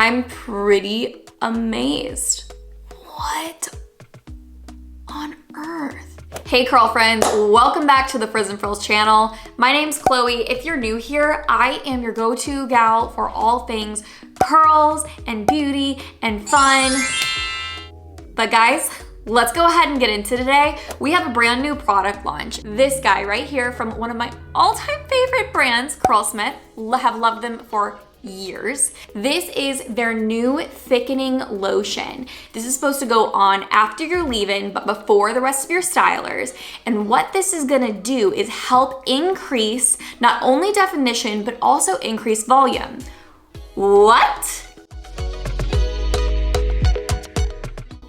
I'm pretty amazed. What on earth? Hey curl friends, welcome back to the Frizzandfrillzz channel. My name's Chloe. If you're new here, I am your go-to gal for all things curls and beauty and fun. But guys, let's go ahead and get into today. We have a brand new product launch. This guy right here from one of my all-time favorite brands, Curlsmith. Have loved them for years. This is their new thickening lotion. This is supposed to go on after your leave-in, but before the rest of your stylers. And what this is gonna do is help increase not only definition, but also increase volume. What?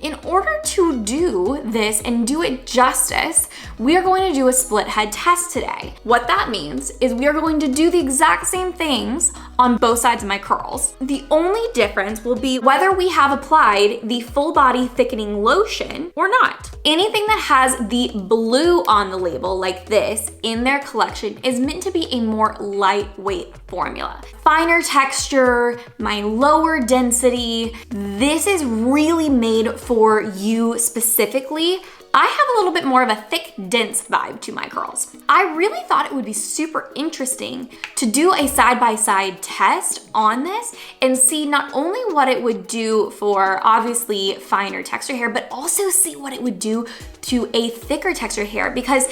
In order to do this and do it justice, we are going to do a split head test today. What that means is we are going to do the exact same things on both sides of my curls. The only difference will be whether we have applied the full body thickening lotion or not. Anything that has the blue on the label like this in their collection is meant to be a more lightweight formula. Finer texture, my lower density. This is really made for you specifically. I have a little bit more of a thick, dense vibe to my curls. I really thought it would be super interesting to do a side-by-side test on this and see not only what it would do for obviously finer texture hair, but also see what it would do to a thicker texture hair, because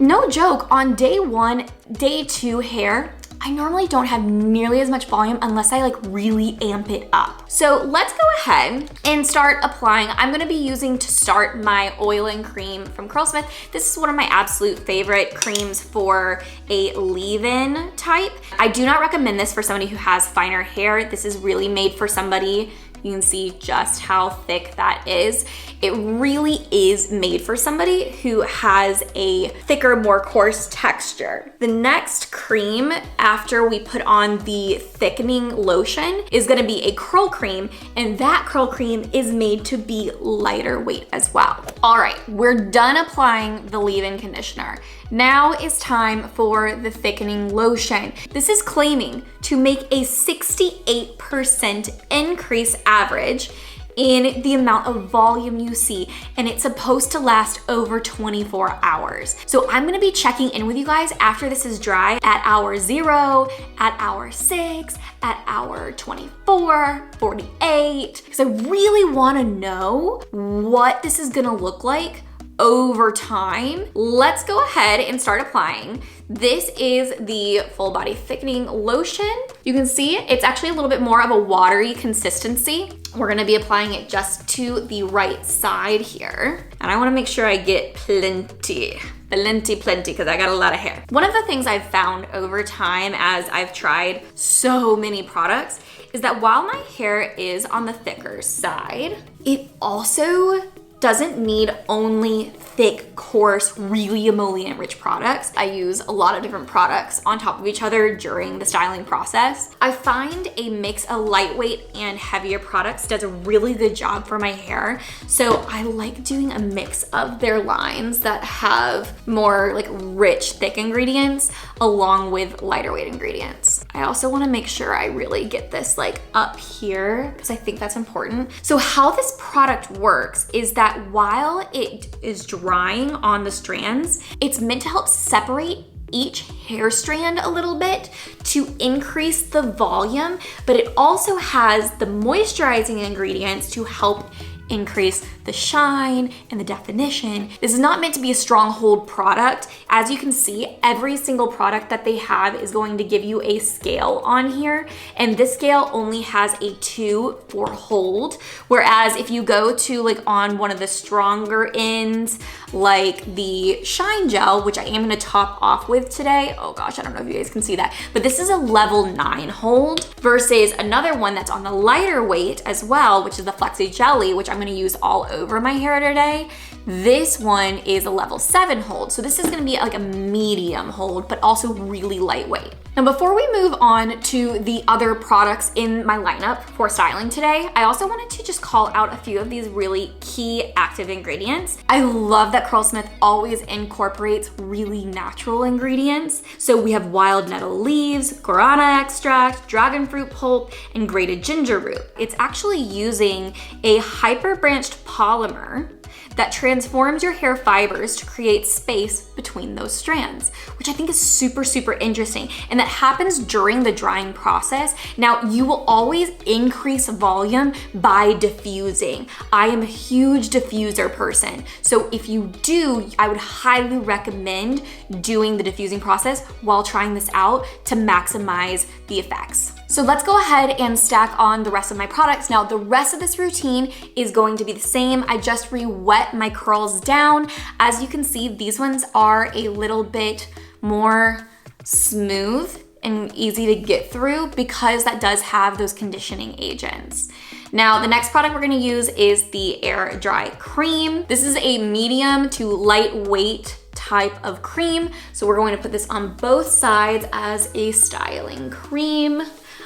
no joke, on day one, day two hair, I normally don't have nearly as much volume unless I like really amp it up. So let's go ahead and start applying. I'm gonna be using to start my oil and cream from Curlsmith. This is one of my absolute favorite creams for a leave-in type. I do not recommend this for somebody who has finer hair. This is really made for somebody. You can see just how thick that is. It really is made for somebody who has a thicker, more coarse texture. The next cream after we put on the thickening lotion is gonna be a curl cream, and that curl cream is made to be lighter weight as well. All right, we're done applying the leave-in conditioner. Now it's time for the thickening lotion. This is claiming to make a 68% increase average in the amount of volume you see, and it's supposed to last over 24 hours. So I'm gonna be checking in with you guys after this is dry at hour 0, at hour 6, at hour 24, 48, because I really wanna know what this is gonna look like over time. Let's go ahead and start applying. This is the full body thickening lotion. You can see it's actually a little bit more of a watery consistency. We're gonna be applying it just to the right side here. And I wanna make sure I get plenty, because I got a lot of hair. One of the things I've found over time as I've tried so many products is that while my hair is on the thicker side, it also doesn't need only thick, coarse, really emollient-rich products. I use a lot of different products on top of each other during the styling process. I find a mix of lightweight and heavier products does a really good job for my hair. So I like doing a mix of their lines that have more like rich, thick ingredients along with lighter weight ingredients. I also wanna make sure I really get this like up here because I think that's important. So how this product works is that while it is drying on the strands, it's meant to help separate each hair strand a little bit to increase the volume, but it also has the moisturizing ingredients to help increase the shine and the definition. This is not meant to be a stronghold product. As you can see, every single product that they have is going to give you a scale on here, and this scale only has a 2 for hold, whereas if you go to like on one of the stronger ends, like the shine gel, which I am gonna top off with today. Oh gosh, I don't know if you guys can see that, but this is a level 9 hold versus another one that's on the lighter weight as well, which is the Flexi Jelly, which I'm gonna use all over my hair today. This one is a level 7 hold. So this is gonna be like a medium hold, but also really lightweight. Now, before we move on to the other products in my lineup for styling today, I also wanted to just call out a few of these really key active ingredients. I love that Curlsmith always incorporates really natural ingredients. So we have wild nettle leaves, guarana extract, dragon fruit pulp, and grated ginger root. It's actually using a hyperbranched polymer that transforms your hair fibers to create space between those strands, which I think is super, super interesting. And that happens during the drying process. Now, you will always increase volume by diffusing. I am a huge diffuser person. So if you do, I would highly recommend doing the diffusing process while trying this out to maximize the effects. So let's go ahead and stack on the rest of my products. Now, the rest of this routine is going to be the same. I just re-wet my curls down. As you can see, these ones are a little bit more smooth and easy to get through because that does have those conditioning agents. Now, the next product we're gonna use is the Air Dry Cream. This is a medium to lightweight type of cream. So we're going to put this on both sides as a styling cream.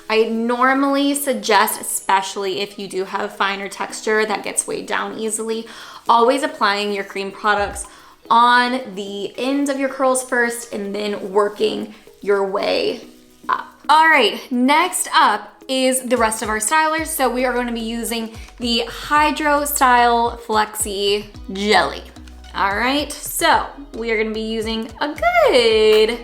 I normally suggest, especially if you do have finer texture that gets weighed down easily, always applying your cream products on the ends of your curls first and then working your way up. All right, next up is the rest of our stylers. So we are going to be using the Hydro Style Flexi Jelly. All right, so we are gonna be using a good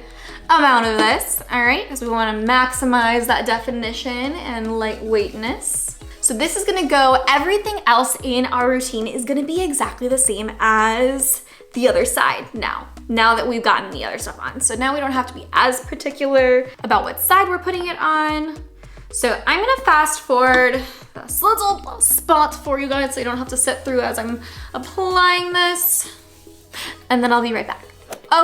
amount of this, all right, because we want to maximize that definition and lightweightness. So this is gonna go, everything else in our routine is gonna be exactly the same as the other side now that we've gotten the other stuff on. So now we don't have to be as particular about what side we're putting it on. So I'm gonna fast forward this little spot for you guys so you don't have to sit through as I'm applying this, and then I'll be right back.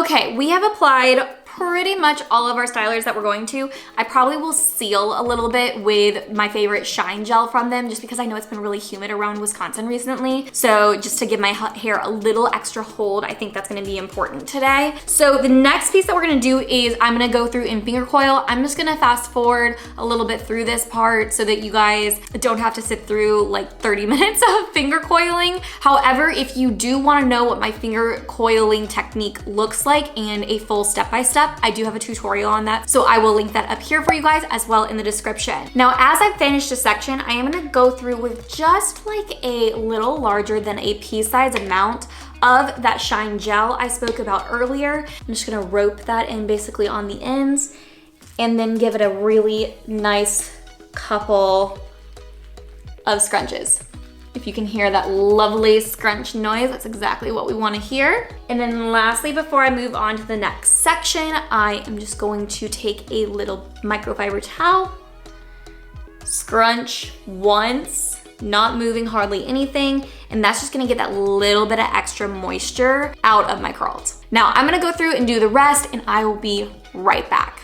Okay, we have applied pretty much all of our stylers that we're going to. I probably will seal a little bit with my favorite shine gel from them just because I know it's been really humid around Wisconsin recently. So just to give my hair a little extra hold, I think that's gonna be important today. So the next piece that we're gonna do is I'm gonna go through in finger coil. I'm just gonna fast forward a little bit through this part so that you guys don't have to sit through like 30 minutes of finger coiling. However, if you do wanna know what my finger coiling technique looks like and a full step-by-step, I do have a tutorial on that, so I will link that up here for you guys as well in the description. Now, as I've finished a section, I am gonna go through with just like a little larger than a pea-sized amount of that shine gel I spoke about earlier. I'm just gonna rope that in basically on the ends and then give it a really nice couple of scrunches. If you can hear that lovely scrunch noise, that's exactly what we want to hear. And then lastly, before I move on to the next section, I am just going to take a little microfiber towel, scrunch once, not moving hardly anything, and that's just gonna get that little bit of extra moisture out of my curls. Now I'm gonna go through and do the rest, and I will be right back.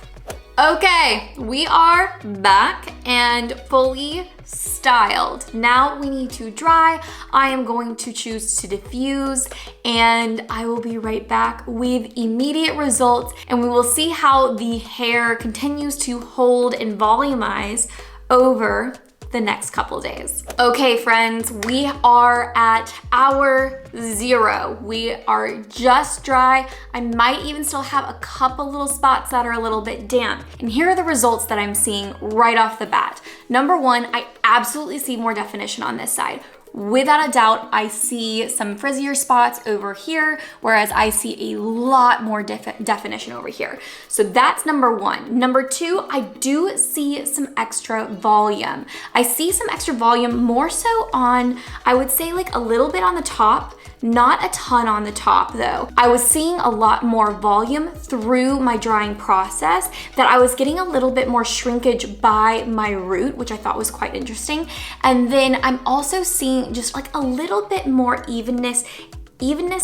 Okay, we are back and fully styled. Now we need to dry. I am going to choose to diffuse, and I will be right back with immediate results, and we will see how the hair continues to hold and volumize over the next couple days. Okay, friends, we are at hour 0. We are just dry. I might even still have a couple little spots that are a little bit damp. And here are the results that I'm seeing right off the bat. Number one, I absolutely see more definition on this side. Without a doubt, I see some frizzier spots over here, whereas I see a lot more definition over here. So that's number one. Number two, I do see some extra volume. I see some extra volume more so on, I would say like a little bit on the top, not a ton on the top though. I was seeing a lot more volume through my drying process, that I was getting a little bit more shrinkage by my root, which I thought was quite interesting. And then I'm also seeing just like a little bit more evenness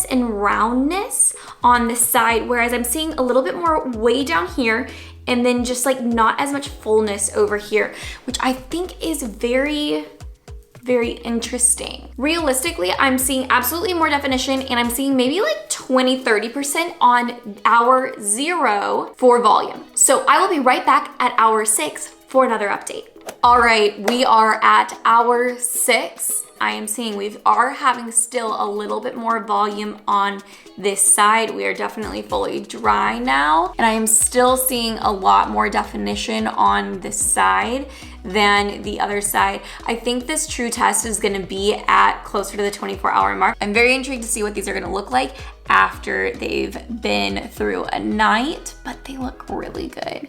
and roundness on this side, whereas I'm seeing a little bit more way down here and then just like not as much fullness over here, which I think is very interesting. Realistically, I'm seeing absolutely more definition, and I'm seeing maybe like 20-30% on hour 0 for volume. So I will be right back at hour 6 for another update. All right, we are at hour 6. I am seeing we are having still a little bit more volume on this side. We are definitely fully dry now. And I am still seeing a lot more definition on this side than the other side. I think this true test is gonna be at closer to the 24-hour mark. I'm very intrigued to see what these are gonna look like after they've been through a night, but they look really good.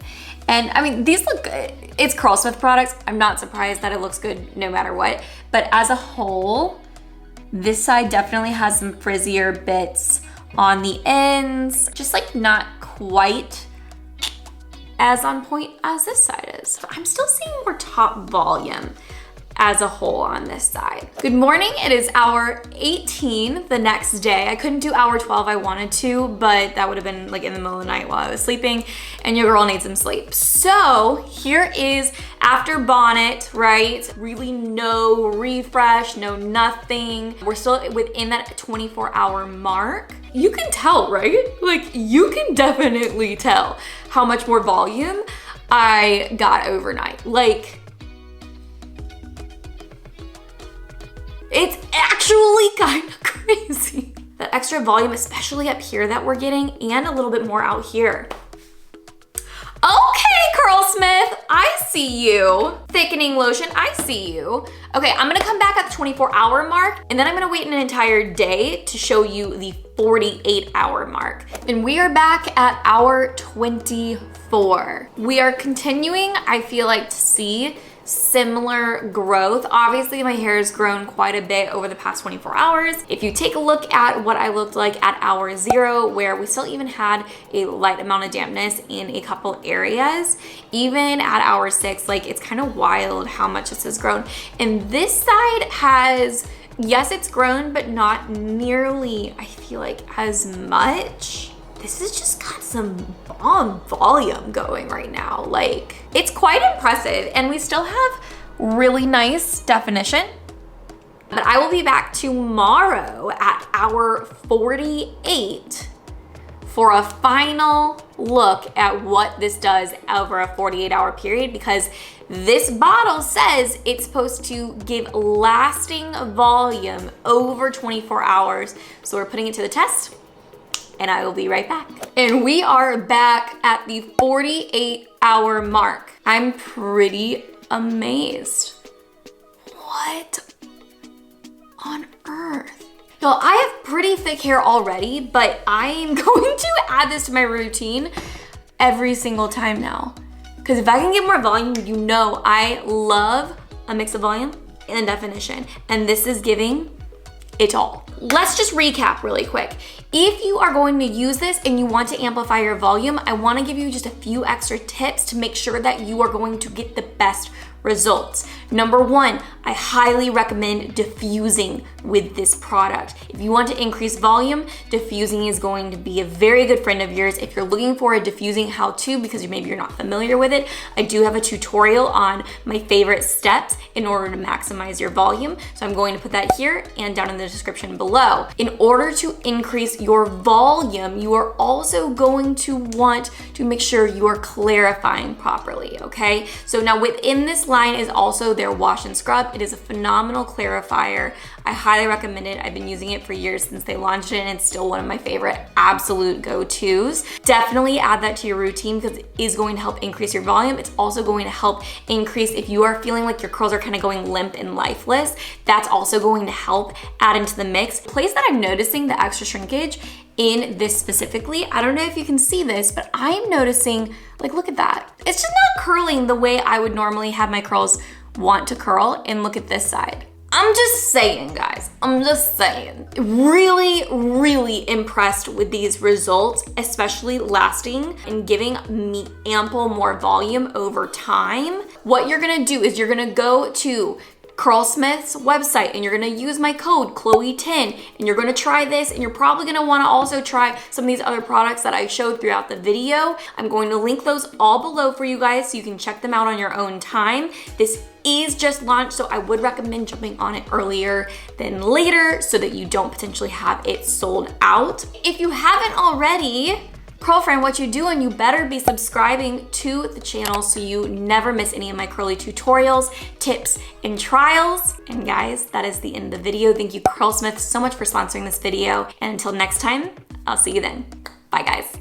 And I mean, these look good. It's Curlsmith products. I'm not surprised that it looks good no matter what. But as a whole, this side definitely has some frizzier bits on the ends. Just like not quite as on point as this side is. I'm still seeing more top volume as a whole on this side. Good morning, it is hour 18 the next day. I couldn't do hour 12 I wanted to, but that would have been like in the middle of the night while I was sleeping, and your girl needs some sleep. So here is after bonnet, right? Really no refresh, no nothing. We're still within that 24-hour mark. You can tell, right? Like you can definitely tell how much more volume I got overnight. Like, it's actually kind of crazy. That extra volume, especially up here that we're getting, and a little bit more out here. Okay, Curlsmith, I see you. Thickening lotion, I see you. Okay, I'm gonna come back at the 24-hour mark, and then I'm gonna wait an entire day to show you the 48-hour mark. And we are back at hour 24. We are continuing, I feel like, to see similar growth. Obviously, my hair has grown quite a bit over the past 24 hours. If you take a look at what I looked like at hour 0, where we still even had a light amount of dampness in a couple areas, even at hour 6, like it's kind of wild how much this has grown. And this side has, yes, it's grown, but not nearly, I feel like, as much. This has just got some bomb volume going right now. Like, it's quite impressive, and we still have really nice definition. But I will be back tomorrow at hour 48 for a final look at what this does over a 48-hour period, because this bottle says it's supposed to give lasting volume over 24 hours. So we're putting it to the test, and I will be right back. And we are back at the 48-hour mark. I'm pretty amazed. What on earth? Y'all, I have pretty thick hair already, but I'm going to add this to my routine every single time now. Because if I can get more volume, you know I love a mix of volume and definition. And this is giving it all. Let's just recap really quick. If you are going to use this and you want to amplify your volume, I want to give you just a few extra tips to make sure that you are going to get the best results. Number 1, I highly recommend diffusing with this product. If you want to increase volume, diffusing is going to be a very good friend of yours. If you're looking for a diffusing how-to because maybe you're not familiar with it, I do have a tutorial on my favorite steps in order to maximize your volume. So I'm going to put that here and down in the description below. In order to increase your volume, you are also going to want to make sure you are clarifying properly, okay? So now within this line is also their wash and scrub. It is a phenomenal clarifier. I highly recommend it. I've been using it for years since they launched it, and it's still one of my favorite absolute go-tos. Definitely add that to your routine because it is going to help increase your volume. It's also going to help increase if you are feeling like your curls are kind of going limp and lifeless. That's also going to help add into the mix. The place that I'm noticing the extra shrinkage in this specifically, I don't know if you can see this, but I'm noticing, like, look at that. It's just not curling the way I would normally have my curls want to curl. And look at this side. I'm just saying, guys, I'm just saying. Really, really impressed with these results, especially lasting and giving me ample more volume over time. What you're gonna do is you're gonna go to Curlsmith's website and you're gonna use my code Chloe10 and you're gonna try this, and you're probably gonna wanna also try some of these other products that I showed throughout the video. I'm going to link those all below for you guys so you can check them out on your own time. This is just launched, so I would recommend jumping on it earlier than later so that you don't potentially have it sold out. If you haven't already, Curl friend, what you doing? You better be subscribing to the channel so you never miss any of my curly tutorials, tips, and trials. And guys, that is the end of the video. Thank you, Curlsmith, so much for sponsoring this video. And until next time, I'll see you then. Bye, guys.